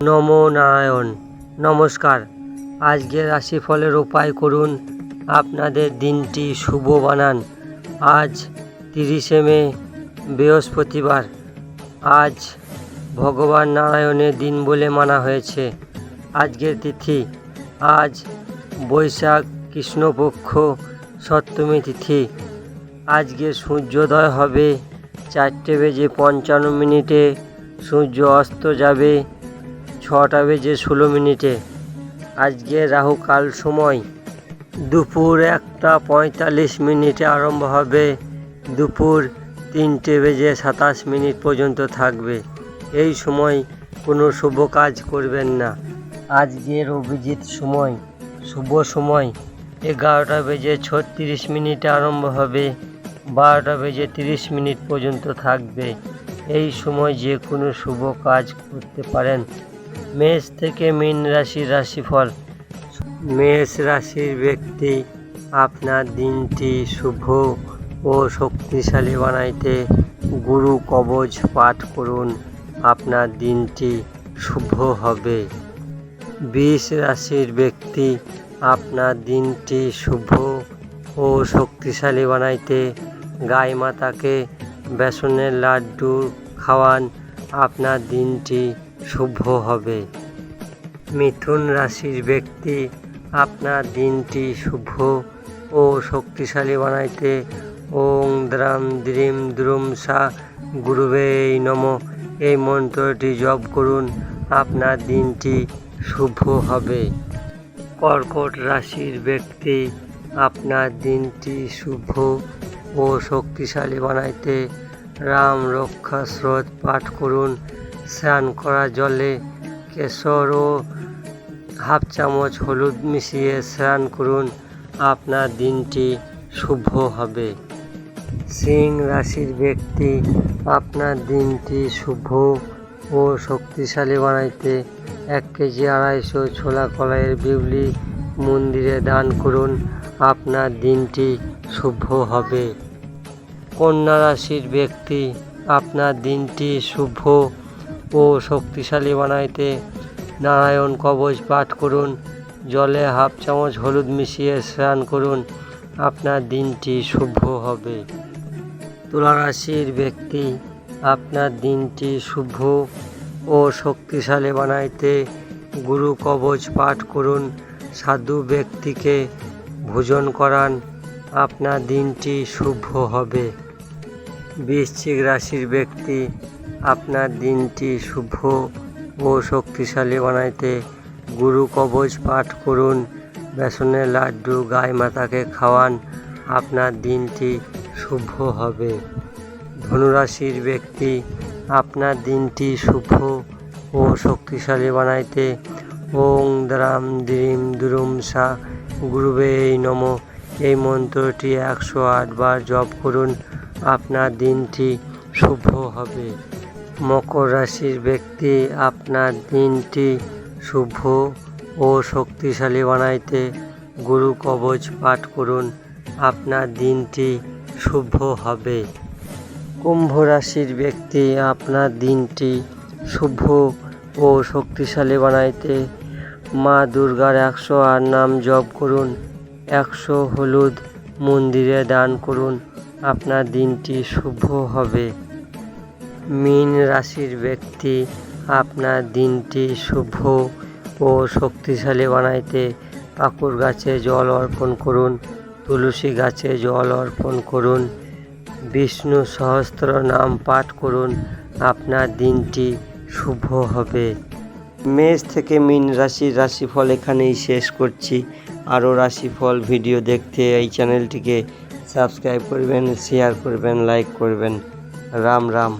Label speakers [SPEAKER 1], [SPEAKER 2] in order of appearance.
[SPEAKER 1] নমো নারায়ণ। নমস্কার। আজকের রাশিফলের উপায় করুন, আপনাদের দিনটি শুভ বানান। আজ 30শে মে, বৃহস্পতিবার। আজ ভগবান নারায়ণের দিন বলে মানা হয়েছে। আজকের তিথি আজ বৈশাখ কৃষ্ণপক্ষ সপ্তমী তিথি। আজকে সূর্যোদয় হবে 4:55। সূর্য অস্ত যাবে 6:16। আজকে রাহুকাল সময় দুপুর 1:45 আরম্ভ হবে, দুপুর 3:27 পর্যন্ত থাকবে। এই সময় কোনো শুভ কাজ করবেন না। আজকের অভিজিৎ সময় শুভ সময় 11:36 আরম্ভ হবে, 12:30 পর্যন্ত থাকবে। এই সময় যে কোনো শুভ কাজ করতে পারেন। মেষ থেকে মীন রাশির রাশিফল। মেষ রাশির ব্যক্তি, আপনার দিনটি শুভ ও শক্তিশালী বানাইতে গুরু কবচ পাঠ করুন, আপনার দিনটি শুভ হবে। বৃষ রাশির ব্যক্তি, আপনার দিনটি শুভ ও শক্তিশালী বানাইতে গাই মাতাকে বেসনের লাড্ডু খাওয়ান, আপনার দিনটি শুভ হবে। মিথুন রাশির ব্যক্তি, আপনার দিনটি শুভ ও শক্তিশালী বানাইতে ওং দ্রাম দ্রিম দ্রুম সা গুরুবে নমঃ এই মন্ত্রটি জপ করুন, আপনার দিনটি শুভ হবে। কর্কট রাশির ব্যক্তি, আপনার দিনটি শুভ ও শক্তিশালী বানাইতে রাম রক্ষা স্রোত পাঠ করুন, স্নান করা জলে কেশর ও হাফ চামচ হলুদ মিশিয়ে স্নান করুন, আপনার দিনটি শুভ হবে। সিং রাশির ব্যক্তি, আপনার দিনটি শুভ ও শক্তিশালী বানাইতে 1 কেজি 250 ছোলা কলাইয়ের বিউলি মন্দিরে দান করুন, আপনার দিনটি শুভ হবে। কন্যা রাশির ব্যক্তি, আপনার দিনটি শুভ ও শক্তিশালী বানাইতে নারায়ণ কবচ পাঠ করুন, জলে হাফ চামচ হলুদ মিশিয়ে স্নান করুন, আপনার দিনটি শুভ হবে। তুলা রাশির ব্যক্তি, আপনার দিনটি শুভ ও শক্তিশালী বানাইতে গুরু কবচ পাঠ করুন, সাধু ব্যক্তিকে ভোজন করান, আপনার দিনটি শুভ হবে। বৃশ্চিক রাশির ব্যক্তি, আপনার দিনটি শুভ ও শক্তিশালী বানাইতে গুরু কবচ পাঠ করুন, বেসনের লাড্ডু গাই মাতাকে খাওয়ান, আপনার দিনটি শুভ হবে। ধনুরাশির ব্যক্তি, আপনার দিনটি শুভ ও শক্তিশালী বানাইতে ওং দ্রাম দ্রিম দ্রুম সা গুরুবে নমঃ এই মন্ত্রটি 108 বার জপ করুন, আপনার দিনটি শুভ হবে। মকর রাশির ব্যক্তি, আপনার দিনটি শুভ ও শক্তিশালী বানাইতে গুরু কবচ পাঠ করুন, আপনার দিনটি শুভ হবে। কুম্ভ রাশির ব্যক্তি, আপনার দিনটি শুভ ও শক্তিশালী বানাইতে মা দুর্গার 108 নাম জপ করুন, 100 হলুদ মন্দিরে দান করুন, আপনার দিনটি শুভ হবে। মীন রাশির ব্যক্তি, আপনার দিনটি শুভ ও শক্তিশালী বানাইতে কাকুর গাছে জল অর্পণ করুন, তুলসী গাছে জল অর্পণ করুন, বিষ্ণু সহস্র নাম পাঠ করুন, আপনার দিনটি শুভ হবে। মেষ থেকে মীন রাশির রাশিফল এখানেই শেষ করছি। আরও রাশিফল ভিডিও দেখতে এই চ্যানেলটিকে সাবস্ক্রাইব করবেন, শেয়ার করবেন, লাইক করবেন। রাম রাম।